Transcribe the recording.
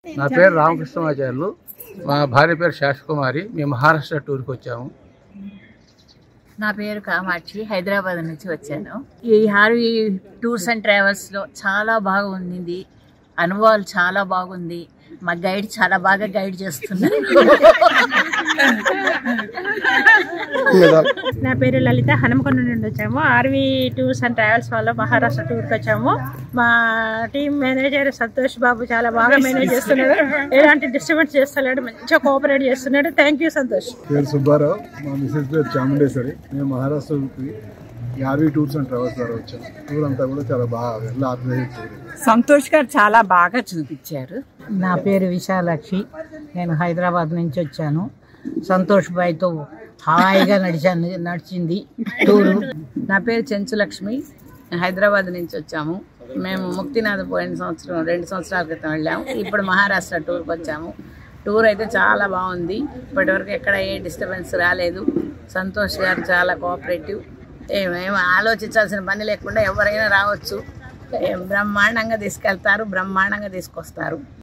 నా పేరు రామకృష్ణమాచార్యులు. మా భార్య పేరు శాశ్వకుమారి. మేము మహారాష్ట్ర టూర్కి వచ్చాము. నా పేరు కామాక్షి, హైదరాబాద్ నుంచి వచ్చాను. ఈ హార్వీ టూర్స్ అండ్ ట్రావెల్స్లో చాలా బాగుంది, అనుభవాలు చాలా బాగుంది. మా గైడ్ చాలా బాగా గైడ్ చేస్తున్నారు. నా పేరు లలిత, హనుమకొండ నుండి వచ్చాము. ఆర్వీ టూర్స్ అండ్ ట్రావెల్స్ వల్ల మహారాష్ట్ర టూర్కి వచ్చాము. మా టీం మేనేజర్ సంతోష్ బాబు చాలా బాగా మేనేజ్ చేస్తున్నాడు, ఎలాంటి డిస్టర్బెన్స్ చేస్తలేడు, మంచిగా కోఆపరేట్ చేస్తున్నాడు. Thank you Santosh. పేరు సుబ్బారావు, మా మిసెస్ పేరు చాముండేశ్వరి. మేము మహారాష్ట్రకి ఆర్వీ టూర్స్ అండ్ ట్రావెల్స్ ద్వారా వచ్చాము. టూర్ అంతా కూడా చాలా బాగా ఆర్గనైజ్. సంతోష్ గారు చాలా బాగా చూపించారు. నా పేరు విశాలాక్షి, నేను హైదరాబాద్ నుంచి వచ్చాను. సంతోష్ బాయ్తో హాయిగా నడిచింది టూరు. నా పేరు చెంచులక్ష్మి, హైదరాబాద్ నుంచి వచ్చాము. మేము ముక్తినాథ్ పోయిన సంవత్సరం 2 సంవత్సరాల క్రితం వెళ్ళాము. ఇప్పుడు మహారాష్ట్ర టూర్కి వచ్చాము. టూర్ అయితే చాలా బాగుంది. ఇప్పటివరకు ఎక్కడ ఏ డిస్టర్బెన్స్ రాలేదు. సంతోష్ గారు చాలా కోఆపరేటివ్. ఏమేమి ఆలోచించాల్సిన పని లేకుండా ఎవరైనా రావచ్చు. బ్రహ్మాండంగా తీసుకెళ్తారు, బ్రహ్మాండంగా తీసుకొస్తారు.